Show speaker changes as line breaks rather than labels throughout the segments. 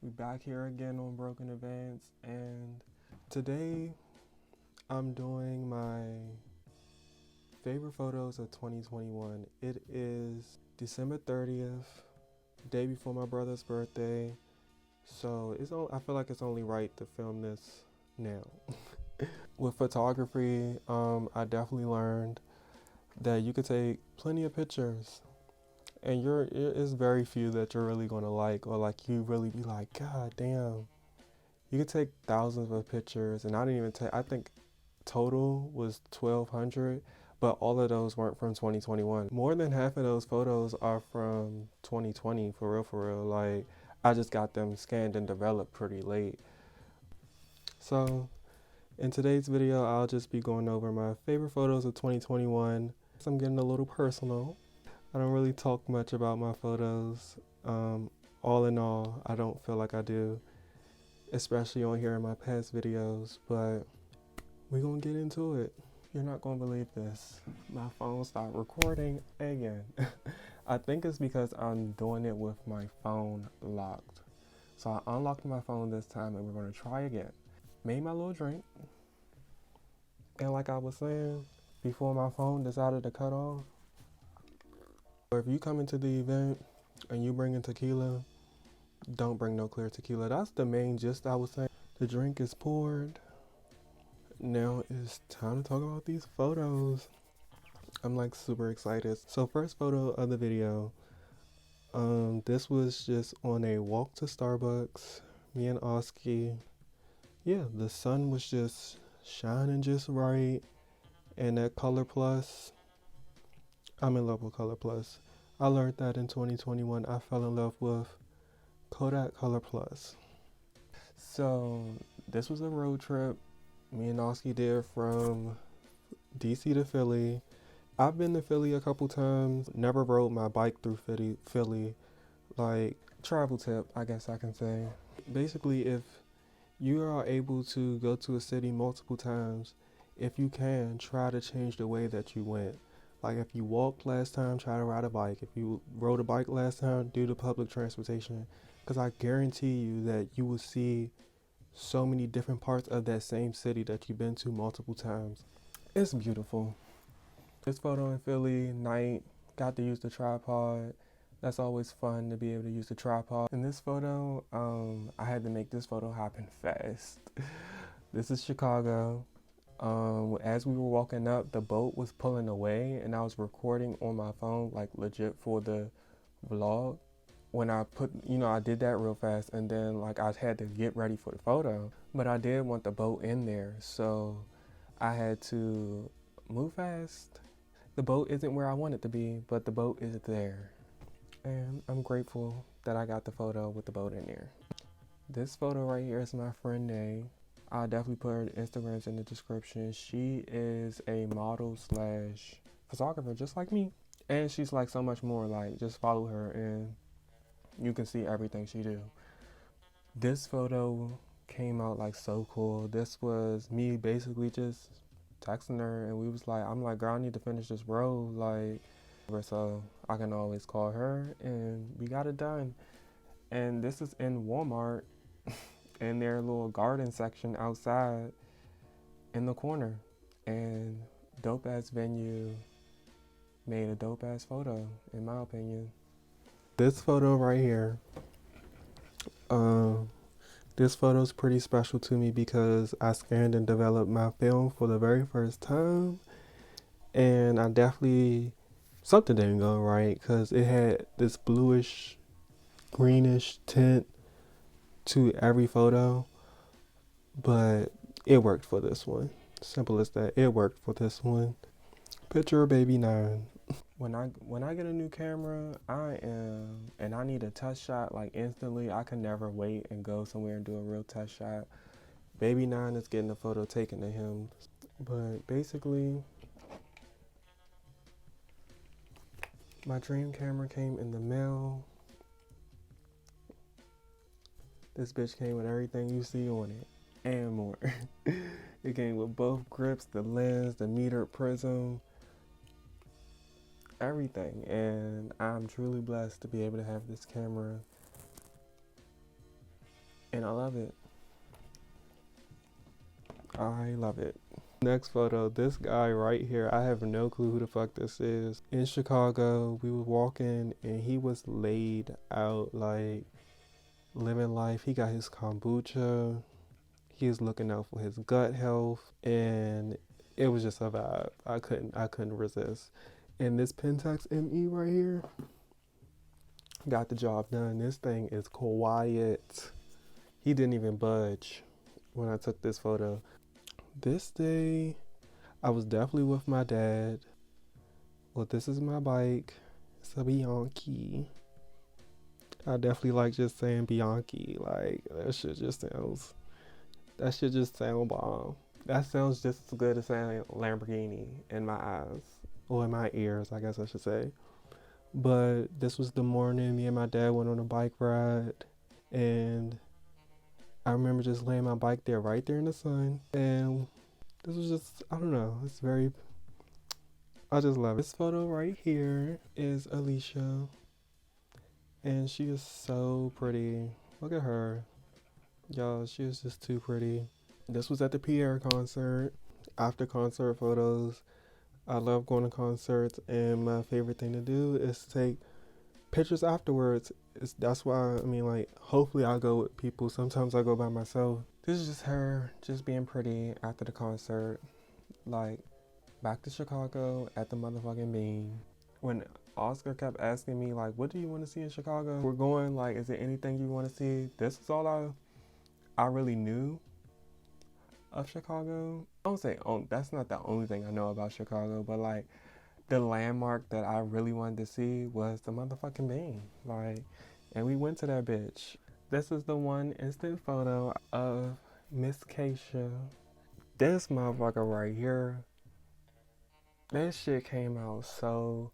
We back here again on Broken Events, and today I'm doing my favorite photos of 2021. It is December 30th, day before my brother's birthday, so I feel like it's only right to film this now. With photography, I definitely learned that you could take plenty of pictures, and it's very few that you're really gonna like, or like you really be like, God damn. You could take thousands of pictures, and I didn't even take, I think total was 1,200, but all of those weren't from 2021. More than half of those photos are from 2020, for real. Like, I just got them scanned and developed pretty late. So, in today's video, I'll just be going over my favorite photos of 2021. So I'm getting a little personal. I don't really talk much about my photos. All in all, I don't feel like I do, especially on here in my past videos, but we're gonna get into it. You're not gonna believe this. My phone stopped recording again. I think it's because I'm doing it with my phone locked. So I unlocked my phone this time and we're gonna try again. Made my little drink. And like I was saying, before my phone decided to cut off, or if you come into the event and you bring in tequila, don't bring no clear tequila. That's the main gist I was saying. The drink is poured. Now it's time to talk about these photos. I'm like super excited. So first photo of the video. This was just on a walk to Starbucks. Me and Oski. Yeah, the sun was just shining just right. And that Color Plus. I'm in love with Color Plus. I learned that in 2021. I fell in love with Kodak Color Plus. So this was a road trip me and Oski did from DC to Philly. I've been to Philly a couple times, never rode my bike through Philly. Like, travel tip, I guess I can say. Basically, if you are able to go to a city multiple times, if you can, try to change the way that you went. Like, if you walked last time, try to ride a bike. If you rode a bike last time, do the public transportation. Because I guarantee you that you will see so many different parts of that same city that you've been to multiple times. It's beautiful. This photo in Philly, night, got to use the tripod. That's always fun to be able to use the tripod. In this photo, I had to make this photo happen fast. This is Chicago. As we were walking up, the boat was pulling away and I was recording on my phone, like legit for the vlog. When I I did that real fast, and then like I had to get ready for the photo, but I did want the boat in there, so I had to move fast. The boat isn't where I want it to be, but the boat is there, and I'm grateful that I got the photo with the boat in there. This photo right here is my friend Nay. I'll definitely put her Instagrams in the description. She is a model slash photographer just like me, and she's like so much more. Like, just follow her and you can see everything she do. This photo came out like so cool. This was me basically just texting her, and we was like, I'm like, girl, I need to finish this road, like, so I can always call her, and we got it done. And this is in Walmart in their little garden section outside in the corner, and dope ass venue, made a dope ass photo in my opinion. This photo right here, this photo is pretty special to me because I scanned and developed my film for the very first time, and I definitely, something didn't go right because it had this bluish, greenish tint to every photo, but it worked for this one. Simple as that, it worked for this one. Picture of baby 9. When I get a new camera, and I need a test shot like instantly. I can never wait and go somewhere and do a real test shot. Baby 9 is getting a photo taken of him. But basically, my dream camera came in the mail. This bitch came with everything you see on it and more. It came with both grips, the lens, the metered prism, everything, and I'm truly blessed to be able to have this camera. and I love it. I love it. Next photo, this guy right here, I have no clue who the fuck this is. In Chicago, we were walking and he was laid out, like living life. He got his kombucha. He was looking out for his gut health, and it was just a vibe. I couldn't resist. And this Pentax ME right here got the job done. This thing is quiet. He didn't even budge when I took this photo. This day, I was definitely with my dad. Well, this is my bike. It's a Bianchi. I definitely like just saying Bianchi. Like, that shit just sound bomb. That sounds just as good as saying Lamborghini in my eyes. Or in my ears, I guess I should say. But this was the morning me and my dad went on a bike ride. And I remember just laying my bike there right there in the sun. And this was just, I don't know, I just love it. This photo right here is Alisha. And she is so pretty. Look at her. Y'all, she is just too pretty. This was at the Pierre concert. After concert photos, I love going to concerts, and my favorite thing to do is take pictures afterwards. That's why, I mean, like, hopefully I'll go with people. Sometimes I go by myself. This is just her just being pretty after the concert. Like, back to Chicago at the motherfucking Bean. When Oscar kept asking me, like, what do you want to see in Chicago? We're going, like, is there anything you want to see? This is all I really knew of Chicago. I don't say, oh, that's not the only thing I know about Chicago, but, like, the landmark that I really wanted to see was the motherfucking Bean. Like, and we went to that bitch. This is the one instant photo of Miss Keisha. This motherfucker right here, this shit came out so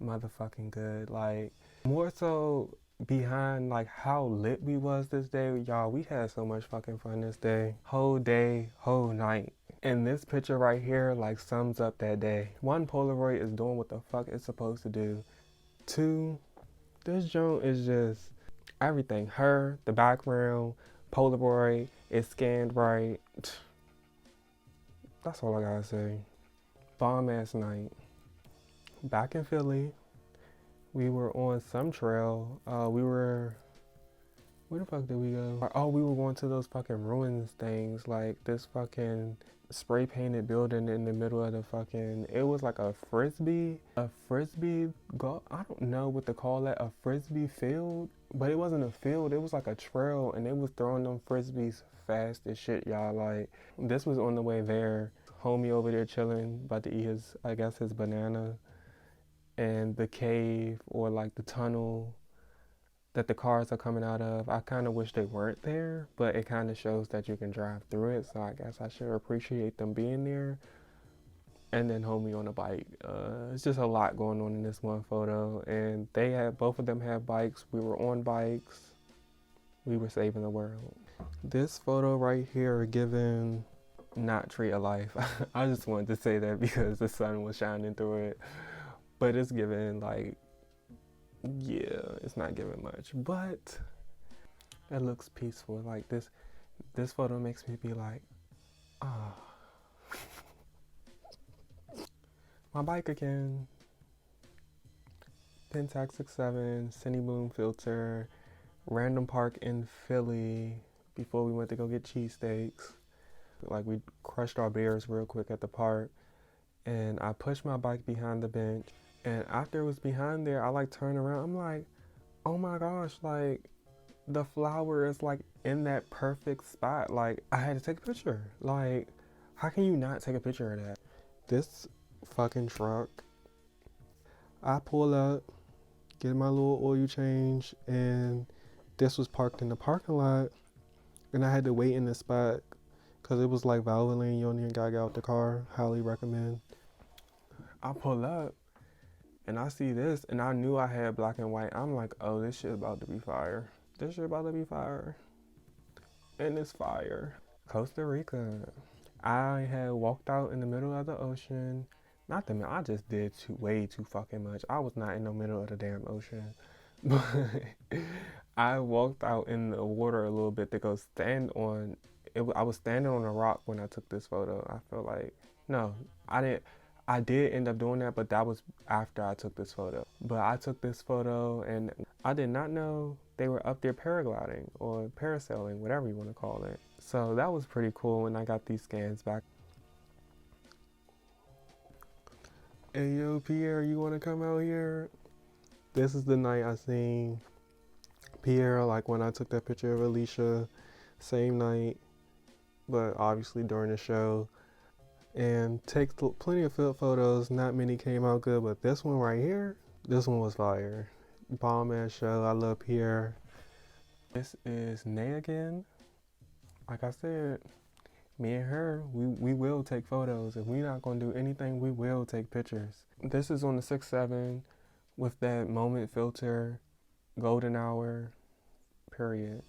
motherfucking good. Like, more so behind like how lit we was this day. Y'all, we had so much fucking fun this day. Whole day, whole night. And this picture right here like sums up that day. One, Polaroid is doing what the fuck it's supposed to do. Two, this joint is just everything. Her, the background, Polaroid, it's scanned right. That's all I gotta say. Bomb ass night. Back in Philly, we were on some trail. Where the fuck did we go? Oh, we were going to those fucking ruins things, like this fucking spray painted building in the middle of the fucking, it was like a frisbee go, I don't know what to call that, a frisbee field, but it wasn't a field, it was like a trail, and they was throwing them frisbees fast as shit, y'all. Like, this was on the way there. Homie over there chilling, about to eat his, I guess, his banana. And the cave or like the tunnel that the cars are coming out of, I kind of wish they weren't there, but it kind of shows that you can drive through it, so I guess I should appreciate them being there. And then homie on a bike. It's just a lot going on in this one photo, and both of them had bikes. We were on bikes. We were saving the world. This photo right here giving not tree of life. I just wanted to say that because the sun was shining through it. But it's giving, like, yeah, it's not giving much, but it looks peaceful. Like, this photo makes me be like, ah. My bike again. Pentax 67, Cine Boom filter, random park in Philly before we went to go get cheesesteaks. Like, we crushed our beers real quick at the park, and I pushed my bike behind the bench. And after it was behind there, I like turned around. I'm like, oh my gosh, like the flower is like in that perfect spot. Like, I had to take a picture. Like, how can you not take a picture of that? This fucking truck. I pull up, get my little oil change, and this was parked in the parking lot. And I had to wait in this spot because it was like Valvoline. You don't even gotta get out the car. Highly recommend. I pull up. And I see this, and I knew I had black and white. I'm like, oh, this shit about to be fire. This shit about to be fire. And it's fire. Costa Rica. I had walked out in the middle of the ocean. I just did way too fucking much. I was not in the middle of the damn ocean. But I walked out in the water a little bit to go stand on it. I was standing on a rock when I took this photo. I feel like, no, I didn't. I did end up doing that, but that was after I took this photo. But I took this photo and I did not know they were up there paragliding or parasailing, whatever you want to call it. So that was pretty cool when I got these scans back. Hey yo, Pierre, you want to come out here? This is the night I seen Pierre, like when I took that picture of Alisha, same night, but obviously during the show. And take plenty of field photos. Not many came out good, but this one right here, this one was fire. Bomb ass show. I love Pierre. This is Nay again. Like I said, me and her, we will take photos. If we're not gonna do anything, we will take pictures. This is on the 6.7 with that moment filter, golden hour, period.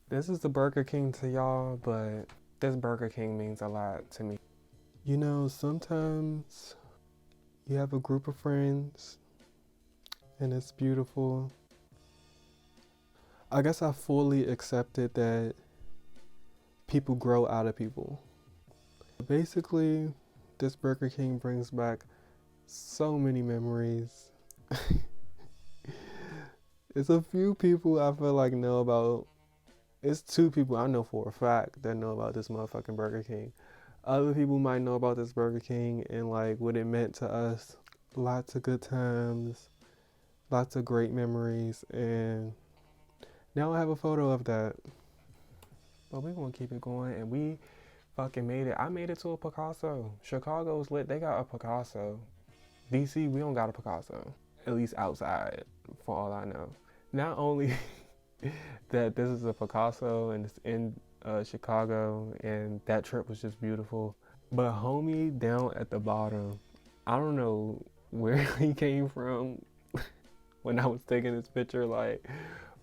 This is the Burger King to y'all, but this Burger King means a lot to me. You know, sometimes you have a group of friends and it's beautiful. I guess I fully accepted that people grow out of people. Basically, this Burger King brings back so many memories. It's a few people I feel like know about. It's 2 people I know for a fact that know about this motherfucking Burger King. Other people might know about this Burger King and like what it meant to us. Lots of good times, lots of great memories, and now I have a photo of that. But we're gonna keep it going, and we fucking made it. I made it to a Picasso. Chicago's lit, they got a Picasso. DC, we don't got a Picasso. At least outside, for all I know. Not only that this is a Picasso and it's in Chicago, and that trip was just beautiful. But homie down at the bottom, I don't know where he came from when I was taking this picture, like,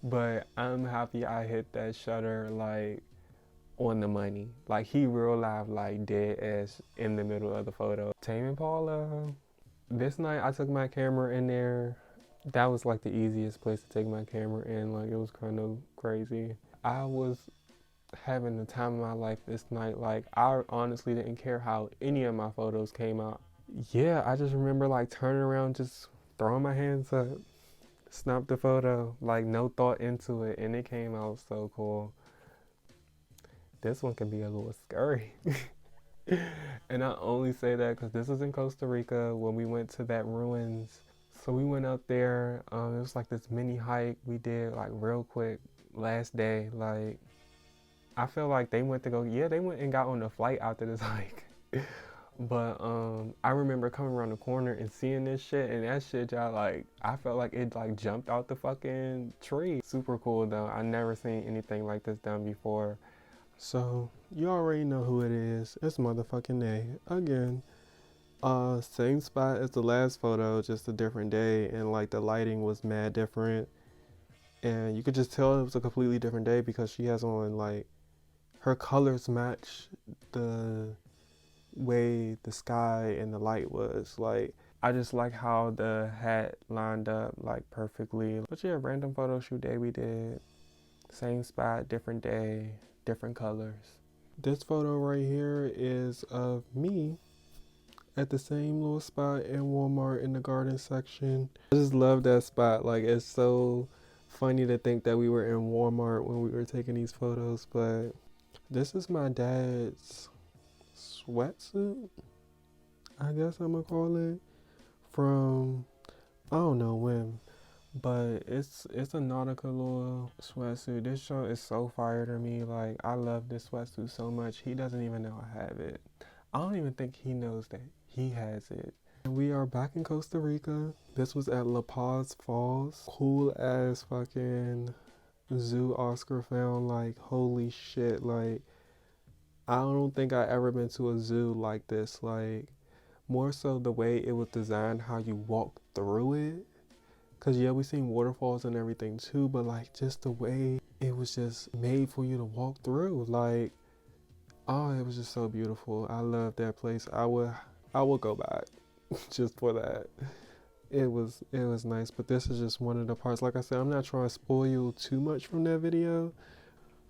but I'm happy I hit that shutter like on the money. Like he real live, like dead ass in the middle of the photo. Tame Impala. This night I took my camera in there. That was like the easiest place to take my camera in. Like it was kind of crazy. I was having the time of my life this night. Like I honestly didn't care how any of my photos came out. Yeah, I just remember like turning around, just throwing my hands up, snap the photo, like no thought into it, and it came out so cool. This one can be a little scary. And I only say that because this was in Costa Rica when we went to that ruins. So we went up there. It was like this mini hike we did like real quick last day. Like I feel like they went and got on the flight after this hike. But I remember coming around the corner and seeing this shit, and that shit, y'all, like I felt like it like jumped out the fucking tree. Super cool though. I never seen anything like this done before. So you already know who it is. It's motherfucking Nay again. Same spot as the last photo, just a different day, and like the lighting was mad different, and you could just tell it was a completely different day because she has on like her colors match the way the sky and the light was. Like I just like how the hat lined up like perfectly. But yeah, random photo shoot day we did. Same spot, different day, different colors. This photo right here is of me at the same little spot in Walmart in the garden section. I just love that spot. Like it's so funny to think that we were in Walmart when we were taking these photos. But this is my dad's sweatsuit, I guess I'm gonna call it, from I don't know when, but it's a nautical little sweatsuit. This show is so fire to me. Like I love this sweatsuit so much. He doesn't even know I have it. I don't even think he knows that he has it. And we are back in Costa Rica. This was at La Paz Falls. Cool ass fucking zoo Oscar found. Like holy shit. Like I don't think I ever been to a zoo like this. Like more so the way it was designed, how you walk through it. Cause yeah, we seen waterfalls and everything too, but like just the way it was just made for you to walk through. Like oh, it was just so beautiful. I love that place. I would go back just for that. it was nice, but this is just one of the parts. Like I said, I'm not trying to spoil too much from that video.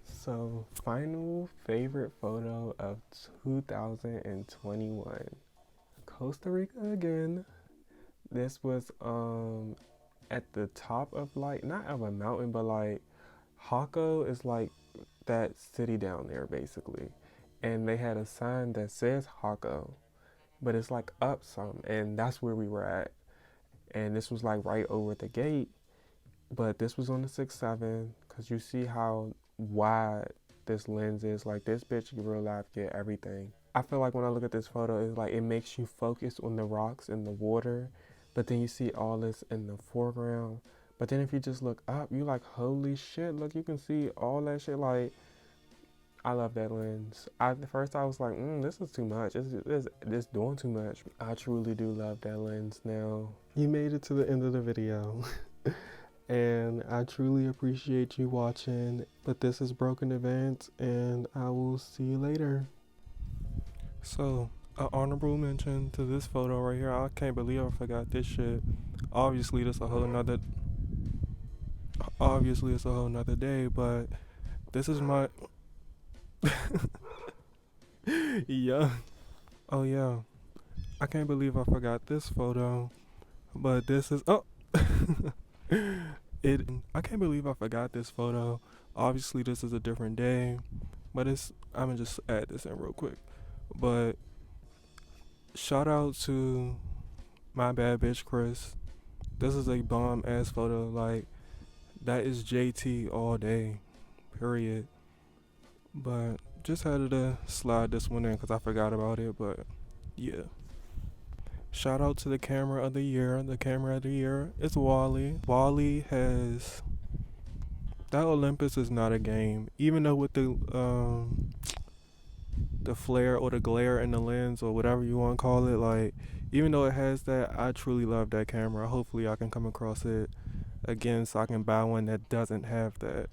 So, final favorite photo of 2021. Costa Rica again. This was at the top of, like, not of a mountain, but like Jaco is like that city down there basically. And they had a sign that says Jaco, but it's like up some, and that's where we were at. And this was like right over the gate, but this was on the 6.7, because you see how wide this lens is. Like, this bitch in real life get everything. I feel like when I look at this photo, it's like it makes you focus on the rocks and the water, but then you see all this in the foreground. But then if you just look up, you like, holy shit, look, you can see all that shit. Like, I love that lens. At first I was like, this is too much. It's doing too much. I truly do love that lens now. You made it to the end of the video. And I truly appreciate you watching. But this is Broken Advance, and I will see you later. So, an honorable mention to this photo right here. I can't believe I forgot this shit. Obviously, it's a whole nother day, but this is my yeah. Oh yeah. I can't believe I forgot this photo. But this is I can't believe I forgot this photo. Obviously this is a different day. But I'ma just add this in real quick. But shout out to my bad bitch Chris. This is a bomb ass photo. Like, that is JT all day. Period. But just had to slide this one in because I forgot about it. But yeah. Shout out to the camera of the year. The camera of the year is WALL.E. WALL.E has... That Olympus is not a game. Even though with the flare or the glare in the lens or whatever you want to call it, like, even though it has that, I truly love that camera. Hopefully I can come across it again so I can buy one that doesn't have that.